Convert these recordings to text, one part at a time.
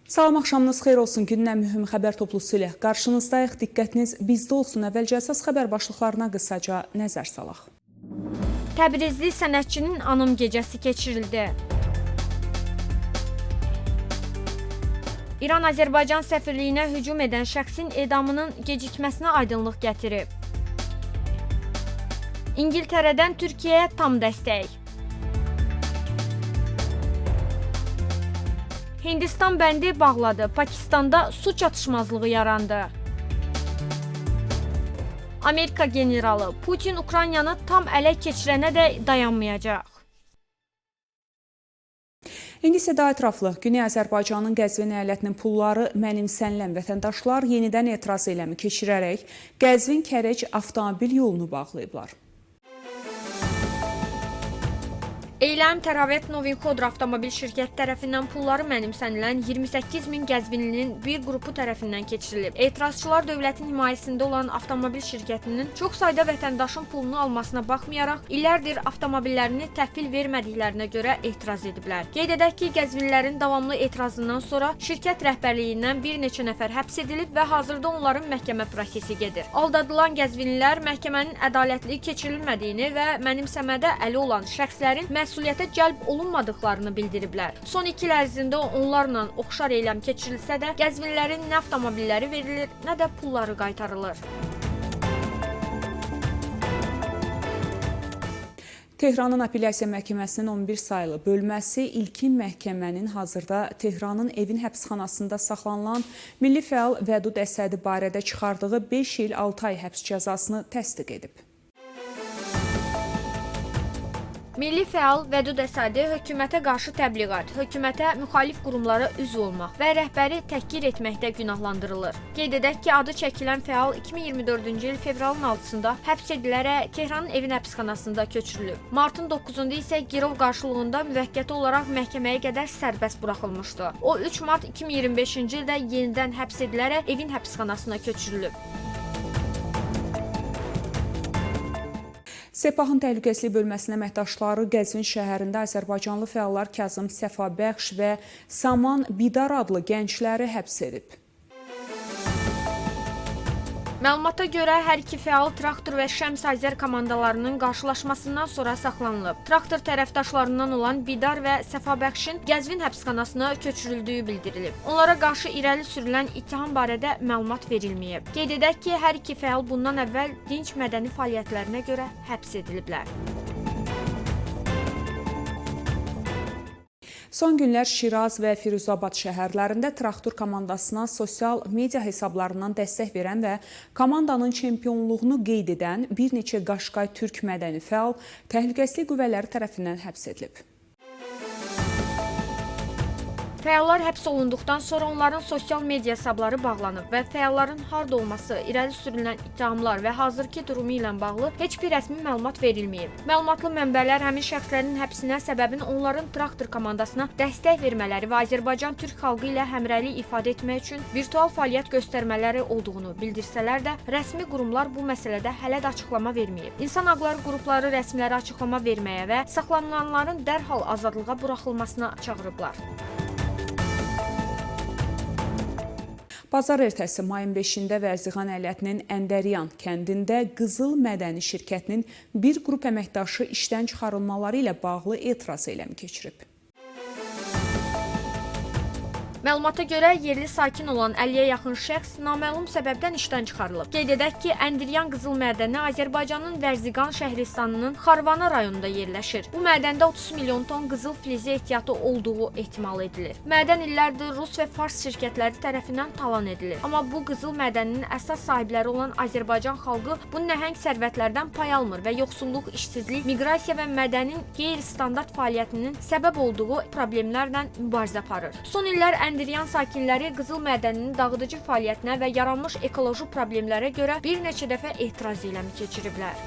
Salam, axşamınız xeyir olsun. Günün ən mühüm xəbər toplusu ilə qarşınızdayıq. Diqqətiniz bizdə olsun. Əvvəlcə əsas xəbər başlıqlarına qısaca nəzər salaq. Təbrizli sənətçinin anım gecəsi keçirildi. İran Azərbaycan səfirliyinə hücum edən şəxsin edamının gecikməsinə aydınlıq gətirib. İngiltərədən Türkiyəyə tam dəstək. Hindistan bəndi bağladı. Pakistanda su çatışmazlığı yarandı. Amerika generalı Putin Ukraynanı tam ələ keçirənədək dayanmayacaq. İndi isə daha ətraflı. Güney Azərbaycanın Qəzvin əyalətinin pulları mənimsənilən vətəndaşlar yenidən etiraz eyləmi keçirərək Qəzvin-Kərəc avtomobil yolunu bağlayıblar. Eyləm Təravət Novinxodr avtomobil şirkəti tərəfindən pulları mənimsənilən 28 min Qəzvinlinin bir qrupu tərəfindən keçirilib. Etirazçılar dövlətin himayəsində olan avtomobil şirkətinin çox sayda vətəndaşın pulunu almasına baxmayaraq, illərdir avtomobillərini təhvil vermədiklərinə görə etiraz ediblər. Qeyd edək ki, Qəzvinlilərin davamlı etirazından sonra şirkət rəhbərliyindən bir neçə nəfər həbs edilib və hazırda onların məhkəmə prosesi gedir. Aldadılan Qəzvinlilər məhkəmənin ədalətli keçirilmədiyini və mənimsəmədə əli olan şəxslərin məsuliyyətə cəlb olunmadıqlarını bildiriblər. Son 2 il ərzində onlarla oxşar eyləm keçirilsə də, Qəzvinlilərin nə avtomobilləri verilir, nə də pulları qaytarılır. Tehranın Apellyasiya Məhkəməsinin 11 sayılı bölməsi ilkin məhkəmənin hazırda Tehranın evin həbsxanasında saxlanılan milli fəal Vədud Əsədi barədə çıxardığı 5 il 6 ay həbs cəzasını təsdiq edib. Milli fəal Vədud Əsədi hökumətə qarşı təbliğat, hökumətə müxalif qurumlara üzv olmaq və rəhbəri təhqir etməkdə günahlandırılır. Qeyd edək ki, adı çəkilən fəal 2024-cü il fevralın 6-sında həbs edilərək Tehranın evin həbsxanasında köçürülüb. Martın 9-da isə girov qarşılığında müvəqqəti olaraq məhkəməyə qədər sərbəst buraxılmışdı. O 3 mart 2025-ci ildə yenidən həbs edilərək evin həbsxanasına köçürülüb. Sepahın təhlükəsizlik bölməsinin əməkdaşları Qəzvin şəhərində azərbaycanlı fəallar Kazım Səfabəxş və Saman Bidar adlı gəncləri həbs edib. Məlumata görə hər iki fəal traktor və Şəms Azər komandalarının qarşılaşmasından sonra saxlanılıb. Traktor tərəfdaşlarından olan Bidar və Səfabəxşin Qəzvin həbsxanasına köçürüldüyü bildirilib. Onlara qarşı irəli sürülən ittiham barədə məlumat verilməyib. Qeyd edək ki, hər iki fəal bundan əvvəl dinc mədəni fəaliyyətlərinə görə həbs ediliblər. Son günlər Şiraz və Firuzabad şəhərlərində traktor komandasına sosial media hesablarından dəstək verən və komandanın çempionluğunu qeyd edən bir neçə Qaşqay Türk mədəni fəal təhlükəsizlik qüvvələri tərəfindən həbs edilib. Fəallar həbs olunduqdan sonra onların sosial media hesabları bağlanıb və fəalların harda olması, irəli sürülən ittihamlar və hazırki durumu ilə bağlı heç bir rəsmi məlumat verilməyib. Məlumatlı mənbələr həmin şəxslərin həbsinə səbəbin onların traktor komandasına dəstək vermələri və Azərbaycan Türk xalqı ilə həmrəylik ifadə etmək üçün virtual fəaliyyət göstərmələri olduğunu bildirsələr də, rəsmi qurumlar bu məsələdə hələ də açıqlama verməyib. İnsan haqları qrupları rəsmilərə açıqlama verməyə və saxlanılanların dərhal azadlığa buraxılmasına çağırıblar. Bazar ertəsi mayın 5-də Vərziğan əyalətinin Əndəryan kəndində Qızıl Mədəni şirkətinin bir qrup əməkdaşı işdən çıxarılmaları ilə bağlı etiraz eyləmi keçirib. Məlumata görə yerli sakin olan 50-yə yaxın şəxs naməlum səbəbdən işdən çıxarılıb. Qeyd edək ki, Əndəryan qızıl mədəni Azərbaycanın Vərziqan şəhristanının Xarvana rayonunda yerləşir. Bu mədəndə 30 milyon ton qızıl filizi ehtiyatı olduğu ehtimal edilir. Mədən illərdir Rus və Fars şirkətləri tərəfindən talan edilir. Amma bu qızıl mədəninin əsas sahibləri olan Azərbaycan xalqı bu nəhəng sərvətlərdən pay almır və yoxsulluq, işsizlik, miqrasiya və mədənin qeyri-standart fəaliyyətinin səbəb olduğu problemlərlə mübarizə aparır. Son illər Əndəryan sakinləri qızıl mədəninin dağıdıcı fəaliyyətinə və yaranmış ekoloji problemlərə görə bir neçə dəfə etiraz eyləmi keçiriblər.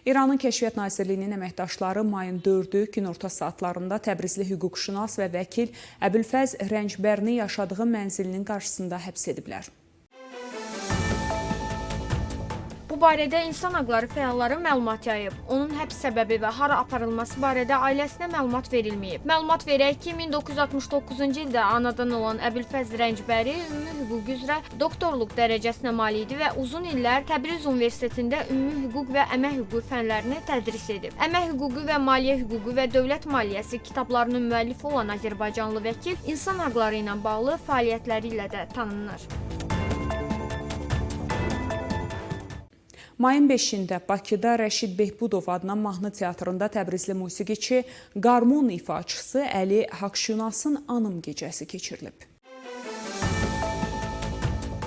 İranın Kəşfiyyat Nazirliyinin əməkdaşları mayın 4-ü günorta saatlarında Təbrizli hüquqşünas və vəkil Əbülfəz Rəncbərni yaşadığı mənzilinin qarşısında həbs ediblər. barədə insan haqları fəalları məlumat yayıb. Onun həbs səbəbi və hara aparılması barədə ailəsinə məlumat verilməyib. Məlumat verək ki, 1969-cu ildə anadan olan Əbülfəz Rəncbəri ümumi hüquq üzrə doktorluq dərəcəsinə malik idi və uzun illər Təbriz Universitetində ümumi hüquq və əmək hüququ fənlərini tədris edib. Əmək hüququ və maliyyə hüququ və dövlət maliyyəsi kitablarının müəllifi olan azərbaycanlı vəkil insan haqları ilə bağlı fəaliyyətləri ilə də tanınır. Mayın 5-də Bakıda Rəşid Behbudov adına mahnı teatrında təbrizli musiqiçi, qarmon ifaçısı Əli Haqşünasın anım gecəsi keçirilib.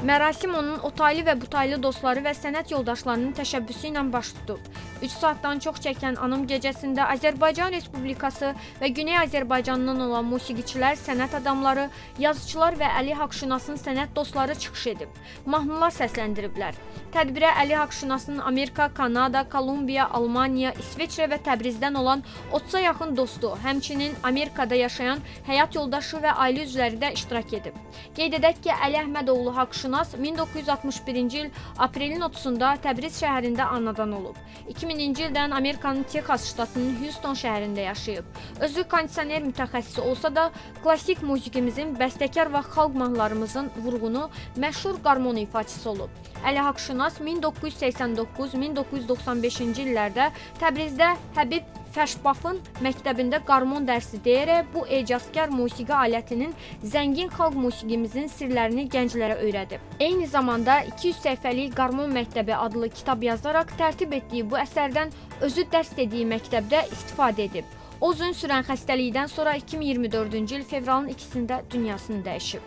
Mərasim onun otaylı və butaylı dostları və sənət yoldaşlarının təşəbbüsü ilə baş tutub. 3 saatdan çox çəkən anım gecəsində Azərbaycan Respublikası və Güney Azərbaycandan olan musiqiçilər, sənət adamları, yazıçılar və Əli Haqşünasın sənət dostları çıxış edib. Mahnılar səsləndiriblər. Tədbirə Əli Haqşünasın Amerika, Kanada, Kolumbiya, Almaniya, İsveçrə və Təbrizdən olan 30-a yaxın dostu, həmçinin Amerikada yaşayan həyat yoldaşı və ailə üzvləri də iştirak edib. Qeyd edək ki, Əli Əhmədoğlu Haqşünas 1961-ci il aprelin 30-da Təbriz şəhərində anadan olub. 2000-ci ildən Amerikanın Texas ştatının Houston şəhərində yaşayıb. Özü kondisioner mütəxəssisi olsa da, klassik musiqimizin, bəstəkar və xalq mahnılarımızın vurğunu məşhur qarmon ifaçısı olub. Əli Haqşünas 1989-1995-ci illərdə Təbrizdə Həbib Fəşbafın məktəbində qarmon dərsi deyərək bu ecazkar musiqi alətinin zəngin xalq musiqimizin sirlərini gənclərə öyrədib. Eyni zamanda 200 səhifəlik Qarmon Məktəbi adlı kitab yazaraq tərtib etdiyi bu əsərdən özü dərs dediyi məktəbdə istifadə edib. O uzun sürən xəstəlikdən sonra 2024-cü il fevralın 2-sində dünyasını dəyişib.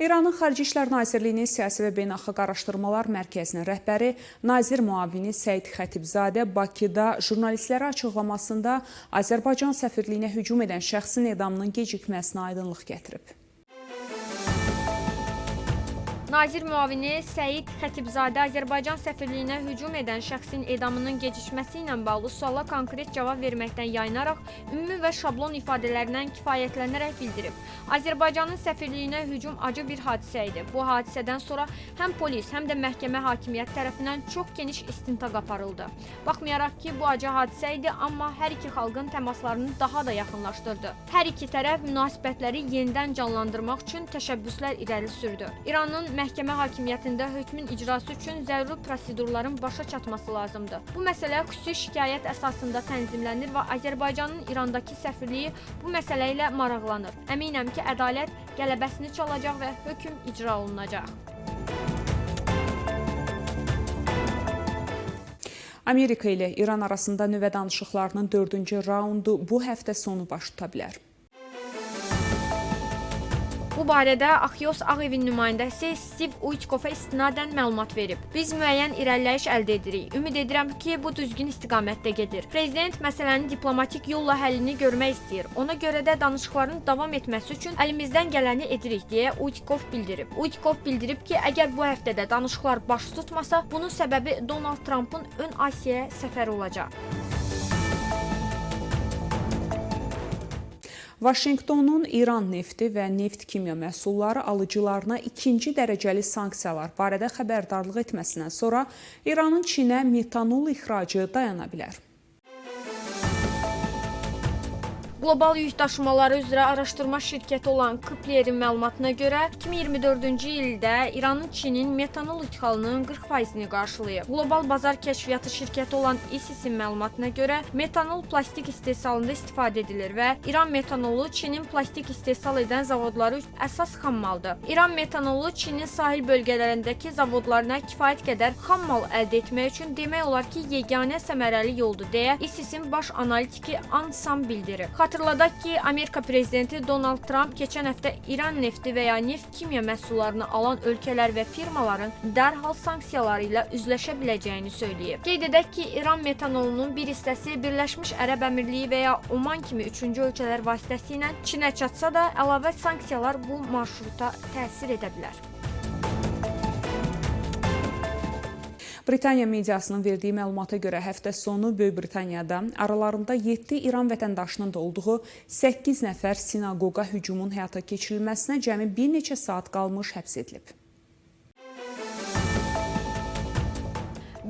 İranın Xarici İşlər Nazirliyinin Siyasi və Beynəlxalq Araşdırmalar Mərkəzinin rəhbəri Nazir müavini Səid Xətibzadə Bakıda jurnalistlərə açıqlamasında Azərbaycan səfirliyinə hücum edən şəxsin edamının gecikməsinə aydınlıq gətirib. Nazir müavini Səid Xətibzadə Azərbaycan səfirliyinə hücum edən şəxsin edamının gecikməsi ilə bağlı suala konkret cavab verməkdən yayınaraq ümumi və şablon ifadələrindən kifayətlənərək bildirib. Azərbaycanın səfirliyinə hücum acı bir hadisə idi. Bu hadisədən sonra həm polis, həm də məhkəmə hakimiyyəti tərəfindən çox geniş istintaq aparıldı. Baxmayaraq ki, bu acı hadisə idi, amma hər iki xalqın təmaslarını daha da yaxınlaşdırdı. Hər iki tərəf münasibətləri yenidən canlandırmaq üçün təşəbbüslər irəli sürdü. İranın məhkəmə hakimiyyətində hökmün icrası üçün zəruri prosedurların başa çatması lazımdır. Bu məsələ xüsusi şikayət əsasında tənzimlənir və Azərbaycanın İrandakı səfirliyi bu məsələ ilə maraqlanır. Əminəm ki, ədalət qələbəsini çalacaq və hökm icra olunacaq. Amerika ilə İran arasında nüvə danışıqlarının 4-cü raundu bu həftə sonu baş tuta bilər. Bu barədə Axios Ağ Evin nümayəndəsi Steve Uitkova istinadən məlumat verib. Biz müəyyən irəliləyiş əldə edirik. Ümid edirəm ki, bu düzgün istiqamətdə gedir. Prezident məsələnin diplomatik yolla həllini görmək istəyir. Ona görə də danışıqların davam etməsi üçün əlimizdən gələni edirik, deyə Uitkov bildirib. Uitkov bildirib ki, əgər bu həftədə danışıqlar baş tutmasa, bunun səbəbi Donald Trumpın ön Asiyaya səfəri olacaq. Vaşinqtonun İran nefti və neft kimya məhsulları alıcılarına ikinci dərəcəli sanksiyalar barədə xəbərdarlıq etməsindən sonra İranın Çinə metanol ixracı dayana bilər. Qlobal yük daşımaları üzrə araşdırma şirkəti olan Kepler'in məlumatına görə 2024-cü ildə İranın Çinin metanol ixalının 40%-ni qarşılayıb. Qlobal bazar kəşfiyyatı şirkəti olan ISIS-in məlumatına görə metanol plastik istehsalında istifadə edilir və İran metanolu Çinin plastik istehsal edən zavodları üçün əsas xammaldır. İran metanolu Çinin sahil bölgələrindəki zavodlarına kifayət qədər xammal əldə etmək üçün demək olar ki, yeganə səmərəli yoldur, deyə ISIS-in baş analitiki Ansam bildirir. Xatırladaq ki, Amerika prezidenti Donald Trump keçən həftə İran nefti və ya neft kimya məhsullarını alan ölkələr və firmaların dərhal sanksiyaları ilə üzləşə biləcəyini söyləyib. Qeyd edək ki, İran metanolunun bir hissəsi Birləşmiş Ərəb Əmirliyi və ya Oman kimi üçüncü ölkələr vasitəsilə Çinə çatsa da, əlavə sanksiyalar bu marşruta təsir edə bilər. Britaniya mediasının verdiyi məlumata görə həftə sonu Böyük Britaniyada aralarında 7 İran vətəndaşının da olduğu 8 nəfər sinaqoqa hücumun həyata keçirilməsinə cəmi bir neçə saat qalmış həbs edilib.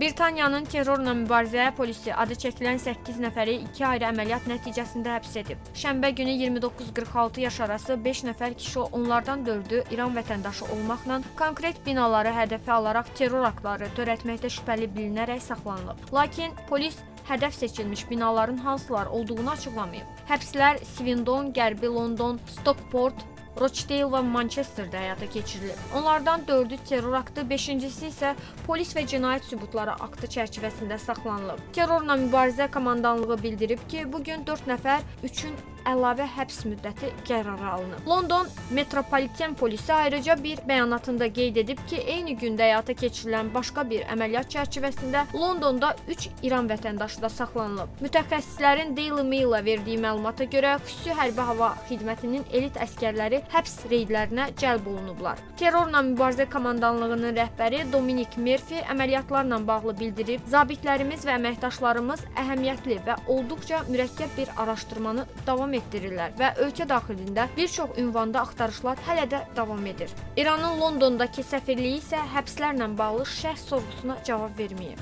Britaniyanın terrorla mübarizə polisi adı çəkilən 8 nəfəri 2 ayrı əməliyyat nəticəsində həbs edib. Şənbə günü 29-46 yaş arası 5 nəfər kişi, onlardan 4-ü İran vətəndaşı olmaqla konkret binaları hədəfə alaraq terror aktları törətməkdə şübhəli bilinərək saxlanılıb. Lakin polis hədəf seçilmiş binaların hansılar olduğunu açıqlamayıb. Həbslər Swindon, Qərbi London, Stockport, Rochdale və Manchesterdə həyata keçirilib. Onlardan 4-ü terror aktı, 5-incisi isə polis və cinayət sübutları aktı çərçivəsində saxlanılıb. Terrorla mübarizə komandanlığı bildirib ki, bugün 4 nəfər üçün əlavə həbs müddəti qərarı alınıb. London Metropoliten polisi ayrıca bir bəyanatında qeyd edib ki, eyni gündə həyata keçirilən başqa bir əməliyyat çərçivəsində Londonda 3 İran vətəndaşı da saxlanılıb. Mütəxəssislərin Daily Mail-a verdiyi məlumata görə xüsusi hərbi hava xidmətinin elit əskərləri həbs reydlərinə cəlb olunublar. Terrorla mübarizə komandanlığının rəhbəri Dominic Murphy əməliyyatlarla bağlı bildirib, zabitlərimiz və əməkdaşlarımız əhəmiyyətli və olduqca mürəkkəb bir araşdırmanı davam etdirirlər və ölkə daxilində bir çox ünvanda axtarışlar hələ də davam edir. İranın Londondakı səfirliyi isə həbslərlə bağlı şərh sorğusuna cavab verməyib.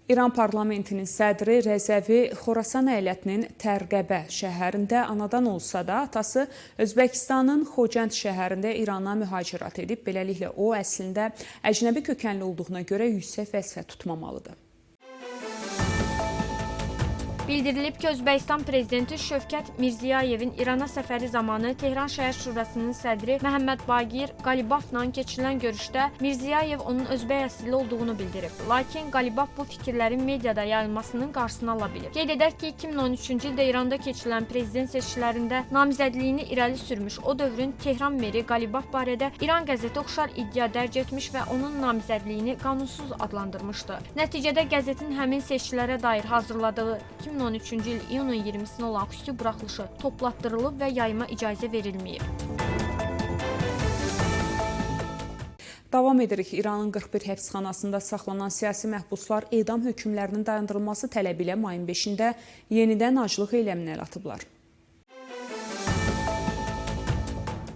İran parlamentinin sədri Rəzəvi Xorasan əyalətinin Tərqəbə şəhərində anadan olsa da, atası Özbəkistanın Xocənd şəhərində İrana mühacirat edib. Beləliklə, o əslində əcnəbi kökənli olduğuna görə yüksək vəzifə tutmamalıdır. Bildirilib ki, Özbəkistan prezidenti Şövkət Mirziyayevin İrana səfəri zamanı Tehran şəhər şurasının sədri Məhəmməd Baqir Qalibafla keçirilən görüşdə Mirziyayev onun özbək əsilli olduğunu bildirib. Lakin Qalibaf bu fikirlərin mediada yayılmasının qarşısını ala bilib. Qeyd edək ki, 2013-cü ildə İranda keçirilən prezident seçkilərində namizədliyini irəli sürmüş o dövrün Tehran meri Qalibaf barədə İran qəzeti oxşar iddia dərc etmiş və onun namizədliyini qanunsuz adlandırmışdı. Nəticədə qəzetin həmin seçkilərə dair hazırladığı 2013-cü il iyunun 20-sinə olan xüsusi buraxılışı toplatdırılıb və yayıma icazə verilməyib. Davam edirik. İranın 41 həbsxanasında saxlanan siyasi məhbuslar edam hökmlərinin dayandırılması tələbi ilə mayın 5-də yenidən aclıq eyləminə əl atıblar.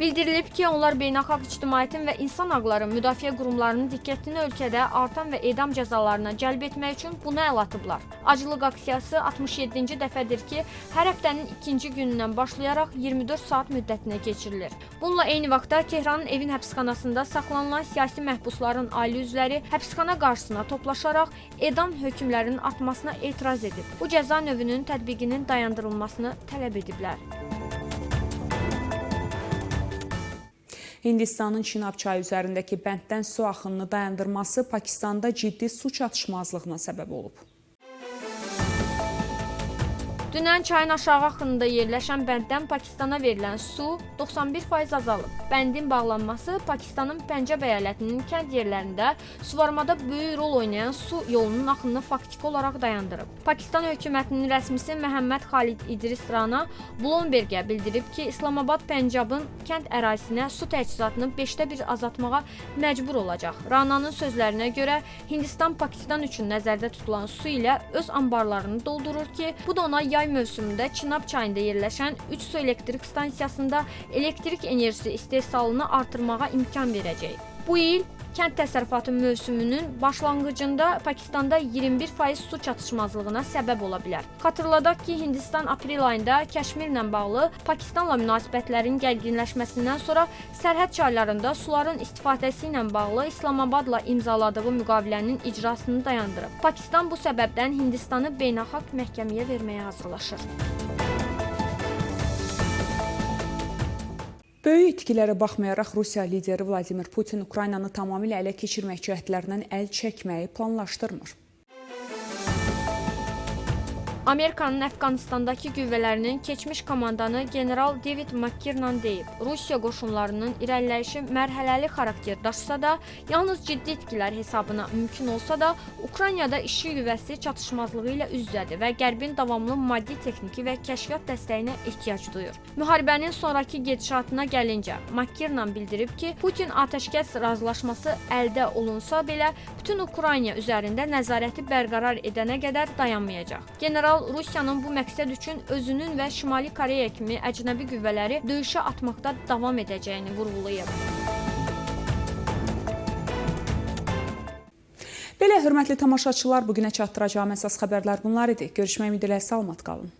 Bildirilib ki, onlar beynəlxalq ictimaiyyətin və insan haqları müdafiə qurumlarının diqqətini ölkədə artan və edam cəzalarına cəlb etmək üçün buna əl atıblar. Aclıq aksiyası 67-ci dəfədir ki, hər həftənin ikinci günündən başlayaraq 24 saat müddətinə keçirilir. Bununla eyni vaxtda Tehranın Evin həbsxanasında saxlanılan siyasi məhbusların ailə üzvləri həbsxana qarşısına toplaşaraq edam hökmlərinin artmasına etiraz edib. Bu cəza növünün tətbiqinin dayandırılmasını tələb ediblər. Hindistanın Çinab çayı üzərindəki bənddən su axınını dayandırması Pakistanda ciddi su çatışmazlığına səbəb olub. Dünən çayın aşağı axınında yerləşən bənddən Pakistana verilən su 91% azalıb. Bəndin bağlanması Pakistanın Pəncəb əyalətinin kənd yerlərində suvarmada böyük rol oynayan su yolunun axınını faktiki olaraq dayandırıb. Pakistan hökumətinin rəsmisi Məhəmməd Xalid İdris Rana Bloomberg-ə bildirib ki, İslamabad Pəncəbin kənd ərazisinə su təchizatını 5də 1 azaltmağa məcbur olacaq. Rananın sözlərinə görə Hindistan Pakistan üçün nəzərdə tutulan su ilə öz anbarlarını doldurur ki, bu da ona yay mövsümündə Çinab çayında yerləşən 3 su elektrik stansiyasında elektrik enerjisi istehsalını artırmağa imkan verəcək. Bu il kənd təsərrüfatı mövsümünün başlanğıcında Pakistanda 21% su çatışmazlığına səbəb ola bilər. Xatırladaq ki, Hindistan aprel ayında Kəşmirlə bağlı Pakistanla münasibətlərin gərginləşməsindən sonra sərhəd çaylarında suların istifadəsi ilə bağlı İslamabadla imzaladığı müqavilənin icrasını dayandırıb. Pakistan bu səbəbdən Hindistanı beynəlxalq məhkəməyə verməyə hazırlaşır. Böyük itkilərə baxmayaraq Rusiya lideri Vladimir Putin Ukraynanı tamamilə ələ keçirmək cəhdlərindən əl çəkməyi planlaşdırmır. Amerikanın Əfqanistandakı qüvvələrinin keçmiş komandanı general David McKiernan deyib, Rusiya qoşunlarının irəliləyişi mərhələli xarakter daşısa da, yalnız ciddi itkilər hesabına mümkün olsa da, Ukraynada işçi qüvvəsi çatışmazlığı ilə üz-üzədir və Qərbin davamlı maddi, texniki və kəşfiyyat dəstəyinə ehtiyac duyur. Müharibənin sonraki gedişatına gəlincə, McKiernan bildirib ki, Putin atəşkəs razılaşması əldə olunsa belə, bütün Ukrayna üzərində nəzarəti bərqərar edənə qədər dayanmayacaq. General Rusiyanın bu məqsəd üçün özünün və Şimali Koreya kimi əcnəbi qüvvələri döyüşə atmaqda davam edəcəyini vurğulayıb. Belə hörmətli tamaşaçılar, bu günə çatdıracağım əsas xəbərlər bunlar idi. Görüşmək ümidi ilə salamat qalın.